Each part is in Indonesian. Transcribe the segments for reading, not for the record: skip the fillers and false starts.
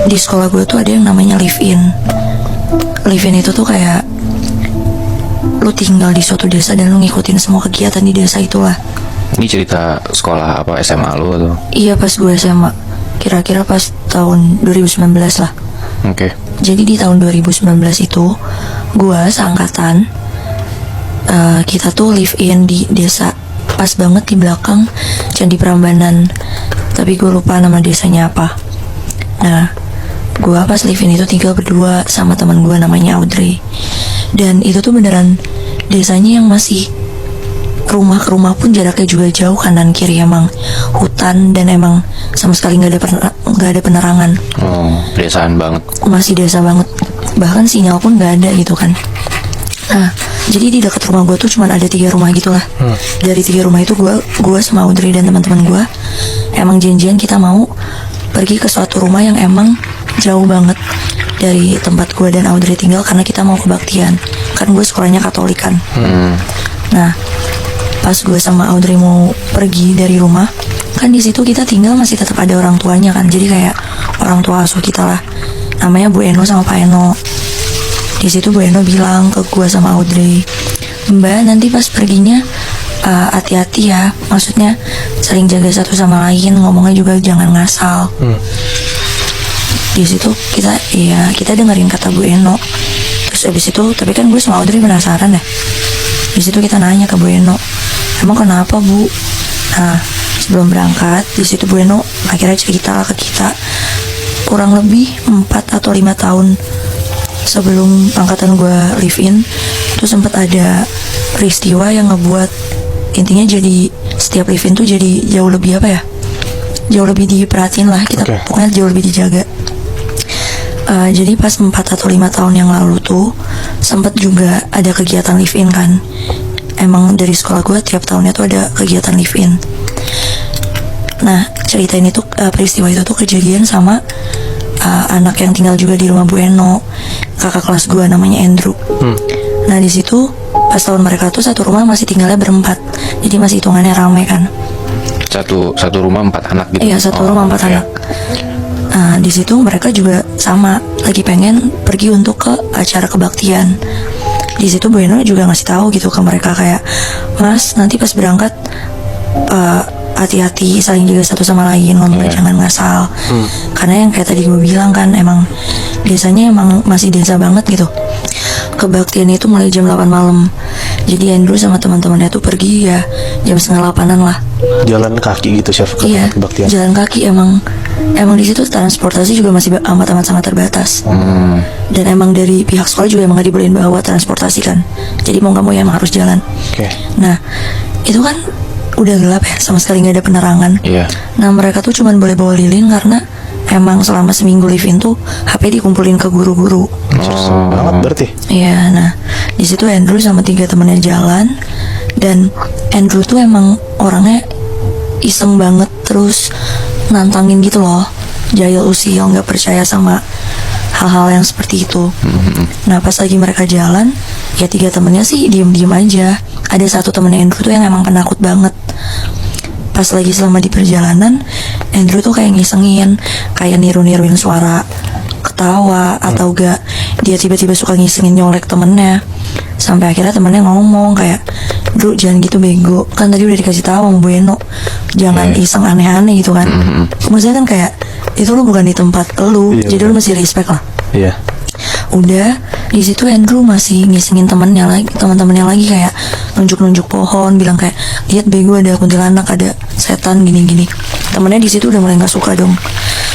di sekolah gue tuh ada yang namanya live-in. Live-in itu tuh kayak lu tinggal di suatu desa dan lu ngikutin semua kegiatan di desa itulah. Ini cerita sekolah apa, SMA lu atau? Iya, pas gue SMA, kira-kira pas tahun 2019 lah. Oke. Jadi di tahun 2019 itu gue seangkatan, kita tuh live-in di desa, pas banget di belakang Candi Prambanan, tapi gue lupa nama desanya apa. Nah, gue pas live-in itu tinggal berdua sama teman gue namanya Audrey. Dan itu tuh beneran desanya yang masih rumah ke rumah pun jaraknya juga jauh, kanan kiri emang hutan dan emang sama sekali nggak ada penerangan. Oh, pedesaan banget. Masih desa banget, bahkan sinyal pun nggak ada gitu kan. Nah, jadi di dekat rumah gue tuh cuma ada 3 rumah gitulah. Dari 3 rumah itu gue sama Audrey dan teman-teman gue emang janjian kita mau pergi ke suatu rumah yang emang jauh banget dari tempat gue dan Audrey tinggal, karena kita mau kebaktian. Kan gue sekolahnya Katolik kan. Nah, pas gue sama Audrey mau pergi dari rumah, kan di situ kita tinggal masih tetap ada orang tuanya kan. Jadi kayak orang tua asuh kita lah, namanya Bu Eno sama Pak Eno. Di situ Bu Eno bilang ke gue sama Audrey, "Mbak, nanti pas perginya hati-hati ya, maksudnya saling jaga satu sama lain, ngomongnya juga jangan ngasal." Di situ kita dengerin kata Bu Eno. Terus abis itu, tapi kan gue sama Audrey penasaran ya. Di situ kita nanya ke Bu Eno, "Emang kenapa, Bu?" Nah, sebelum berangkat, di situ Bu Eno akhirnya cerita lah ke kita, kurang lebih 4 atau 5 tahun sebelum angkatan gue live-in, itu sempat ada peristiwa yang ngebuat intinya jadi setiap live-in tuh jadi jauh lebih apa ya? Jauh lebih diperhatiin lah kita, pokoknya jauh lebih dijaga. Jadi pas 4 atau 5 tahun yang lalu tuh sempat juga ada kegiatan live-in kan. Emang dari sekolah gue tiap tahunnya tuh ada kegiatan live-in. Nah, ceritain itu, peristiwa itu tuh kejadian sama anak yang tinggal juga di rumah Bu Eno, kakak kelas gue namanya Andrew. Nah, di situ pas tahun mereka tuh satu rumah masih tinggalnya berempat, jadi masih hitungannya ramai kan. Satu rumah 4 anak gitu. Iya, satu rumah 4 anak. Nah, di situ mereka juga sama lagi pengen pergi untuk ke acara kebaktian. Di situ Bu Eno juga ngasih tahu gitu ke mereka kayak, "Mas, nanti pas berangkat hati-hati, saling jaga satu sama lain, ngomongnya jangan ngasal." Karena yang kayak tadi gue bilang kan, emang desanya emang masih desa banget gitu. Kebaktian itu mulai jam 8 malam. Jadi Andrew sama teman-temannya tuh pergi ya jam 7:30 lah. Jalan kaki gitu, Chef, ke Iya, kebaktian. jalan kaki. Emang di situ transportasi juga masih amat sangat terbatas. Dan emang dari pihak sekolah juga emang gak dibolehin bawa transportasi kan. Jadi mau gak mau ya emang harus jalan. Nah, itu kan udah gelap ya, sama sekali gak ada penerangan. Nah, mereka tuh cuman boleh bawa lilin karena emang selama seminggu live-in tuh HP dikumpulin ke guru-guru. Banget berarti. Iya, nah di situ Andrew sama 3 temennya jalan, dan Andrew tuh emang orangnya iseng banget, terus nantangin gitu loh, jahil usil, nggak percaya sama hal-hal yang seperti itu. Nah, pas lagi mereka jalan, ya 3 temennya sih diem-diem aja. Ada satu temennya Andrew tuh yang emang penakut banget. Pas lagi selama di perjalanan, Andrew tuh kayak ngisengin, kayak niru-niruin suara ketawa, atau gak dia tiba-tiba suka ngisengin nyolek temennya. Sampai akhirnya temennya ngomong kayak, "Bro, jangan gitu bego, kan tadi udah dikasih tahu sama Bu Eno, jangan iseng aneh-aneh gitu kan." Maksudnya kan kayak itu lu bukan di tempat lu, jadi lu mesti respect lah. Udah di situ Andrew masih ngisengin teman-temannya lagi kayak nunjuk-nunjuk pohon, bilang kayak, "Lihat bego, ada kuntilanak, ada setan gini-gini." Temennya di situ udah mulai nggak suka dong.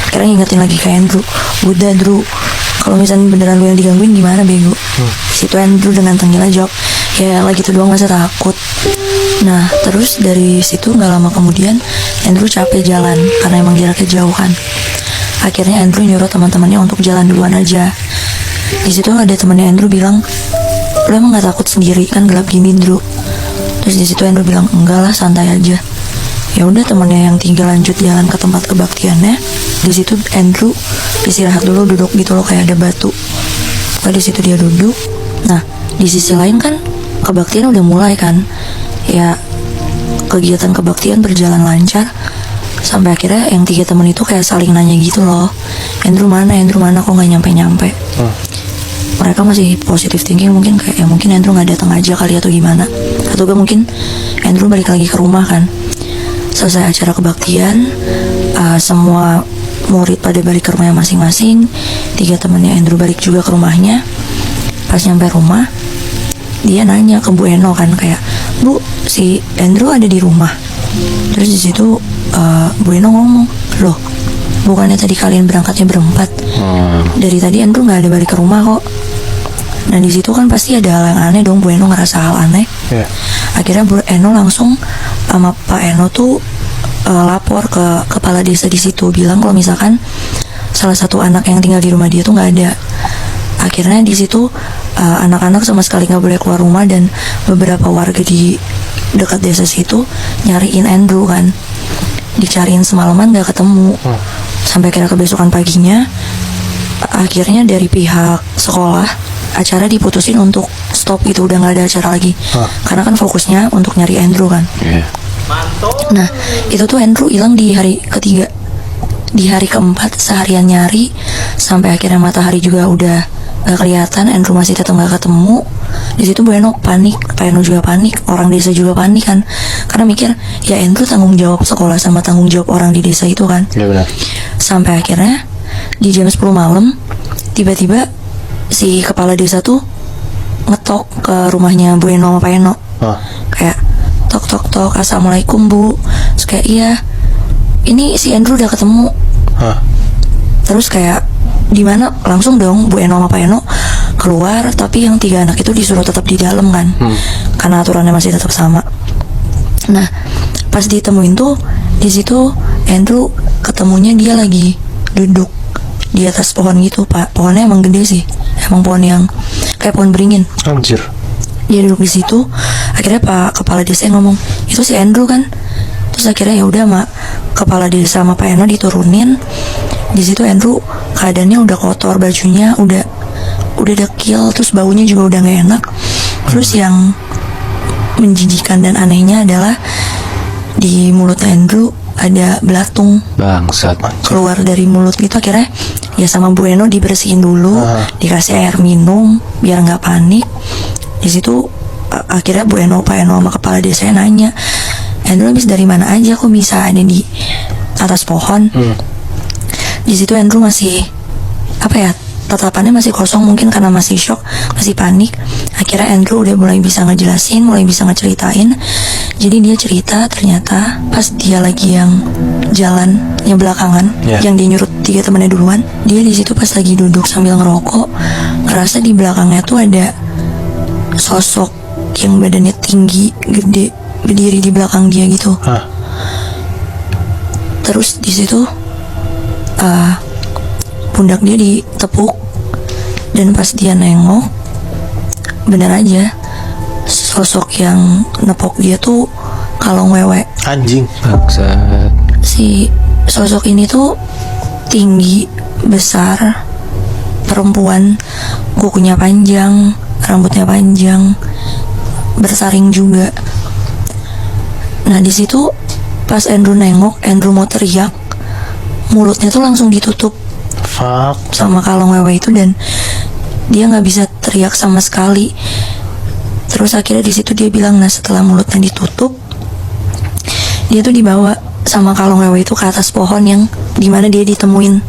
Akhirnya ngingetin lagi ke Andrew, "Udah Andrew, kalau misalnya beneran lu yang digangguin gimana bego?" Situ Andrew dengan tengil jawab, "Ya lagi gitu doang, masa takut." Nah, terus dari situ nggak lama kemudian Andrew capek jalan karena emang jaraknya jauh kan. Akhirnya Andrew nyuruh teman-temannya untuk jalan duluan aja. Di situ ada temannya Andrew bilang, "Lu emang nggak takut sendiri, kan gelap gini, Andrew?" Terus di situ Andrew bilang, "Enggak lah, santai aja." Ya udah, temannya yang tinggal lanjut jalan ke tempat kebaktiannya. Di situ Andrew istirahat dulu, duduk gitu loh, kayak ada batu. Di situ dia duduk. Nah, di sisi lain kan kebaktian udah mulai kan. Ya, kegiatan kebaktian berjalan lancar. Sampai akhirnya yang 3 temen itu kayak saling nanya gitu loh, Andrew mana kok nggak nyampe. Mereka masih positive thinking, mungkin kayak ya mungkin Andrew nggak datang aja kali atau gimana, atau gak mungkin Andrew balik lagi ke rumah kan. Selesai acara kebaktian, semua murid pada balik ke rumahnya masing-masing. 3 temennya Andrew balik juga ke rumahnya. Pas nyampe rumah, dia nanya ke Bu Eno kan, kayak, Bu, si Andrew ada di rumah? Terus di situ Bu Eno ngomong, loh, bukannya tadi kalian berangkatnya berempat? Dari tadi Andrew nggak ada balik ke rumah kok. Nah di situ kan pasti ada hal yang aneh dong. Bu Eno ngerasa hal aneh. Akhirnya Bu Eno langsung sama Pak Eno tuh lapor ke kepala desa di situ, bilang kalau misalkan salah satu anak yang tinggal di rumah dia tuh nggak ada. Akhirnya di situ anak-anak sama sekali nggak boleh keluar rumah, dan beberapa warga di dekat desa situ nyariin Andrew kan, dicariin semalaman nggak ketemu. Sampai kira kebesokan paginya, akhirnya dari pihak sekolah acara diputusin untuk stop gitu, udah nggak ada acara lagi. Karena kan fokusnya untuk nyari Andrew kan. Nah itu tuh Andrew hilang di hari ketiga. Di hari keempat seharian nyari, sampai akhirnya matahari juga udah gak kelihatan, Andrew masih tetap gak ketemu. Di situ Bu Eno panik, Pak Eno juga panik, orang desa juga panik kan, karena mikir ya Andrew tanggung jawab sekolah sama tanggung jawab orang di desa itu kan. Iya benar. Sampai akhirnya di jam 10 malam tiba-tiba si kepala desa tuh ngetok ke rumahnya Bu Eno sama Pak Eno. Kayak tok, assalamualaikum Bu. Terus kayak, iya, ini si Andrew udah ketemu. Terus kayak, di mana? Langsung dong Bu Eno sama Pak Eno keluar, tapi yang 3 anak itu disuruh tetap di dalam kan, karena aturannya masih tetap sama. Nah pas ditemuin tuh di situ Andrew ketemunya dia lagi duduk di atas pohon gitu Pak. Pohonnya emang gede sih, emang pohon yang kayak pohon beringin. Anjir. Dia duduk di situ. Akhirnya Pak Kepala Desa ngomong, itu si Andrew kan. Terus akhirnya ya udah Mak, Kepala Desa sama Pak Eno diturunin. Di situ Andrew keadaannya udah kotor, bajunya udah dekil, terus baunya juga udah gak enak. Terus yang menjijikan dan anehnya adalah di mulut Andrew ada belatung Bangsat. keluar dari mulut gitu. Akhirnya ya sama Bu Eno dibersihin dulu, dikasih air minum biar nggak panik. Di situ akhirnya Bu Eno, Pak Eno sama kepala desa nanya, Andrew habis dari mana aja kok bisa ada di atas pohon? Di situ Andrew masih tatapannya masih kosong, mungkin karena masih shock, masih panik. Akhirnya Andrew udah mulai bisa ngejelasin, mulai bisa ngeceritain. Jadi dia cerita, ternyata pas dia lagi yang jalannya belakangan, yang dia nyurut 3 temannya duluan, dia di situ pas lagi duduk sambil ngerokok, ngerasa di belakangnya tuh ada sosok yang badannya tinggi, gede, berdiri di belakang dia gitu. Terus di situ pundak dia ditepuk, dan pas dia nengok, bener aja sosok yang nepok dia tuh kalong wewe. Anjing. Bangsat. Si sosok ini tuh tinggi, besar, perempuan, kukunya panjang, rambutnya panjang, bersaring juga. Nah di situ pas Andrew nengok, Andrew mau teriak, mulutnya tuh langsung ditutup sama kalong wewe itu, dan dia nggak bisa teriak sama sekali. Terus akhirnya di situ dia bilang, nah setelah mulutnya ditutup, dia tuh dibawa sama kalong wewe itu ke atas pohon yang dimana dia ditemuin.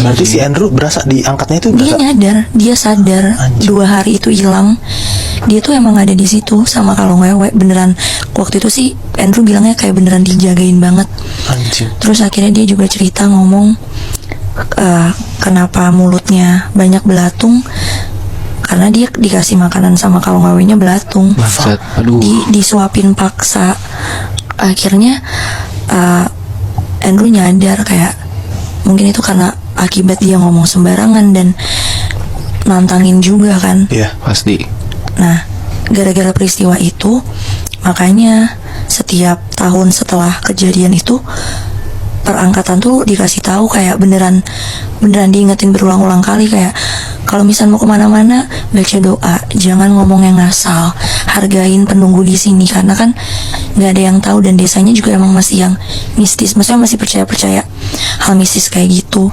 Berarti si Andrew berasa diangkatnya itu Dia nyadar, dia sadar. Anjir. 2 hari itu hilang, dia tuh emang ada di situ sama kalong wewe beneran. Waktu itu sih Andrew bilangnya kayak beneran dijagain banget. Anjing. Terus akhirnya dia juga cerita ngomong kenapa mulutnya banyak belatung, karena dia dikasih makanan sama kalong wewenya belatung. Bangsat. Aduh. Disuapin paksa. Akhirnya Andrew nyadar kayak mungkin itu karena akibat dia ngomong sembarangan dan nantangin juga kan. Iya. Pasti. Nah gara-gara peristiwa itu, makanya setiap tahun setelah kejadian itu perangkatan tuh dikasih tahu kayak beneran diingetin berulang-ulang kali, kayak kalau misal mau kemana-mana baca doa, jangan ngomong yang ngasal, hargain penunggu di sini, karena kan nggak ada yang tahu, dan desanya juga emang masih yang mistis, maksudnya masih percaya hal mistis kayak gitu.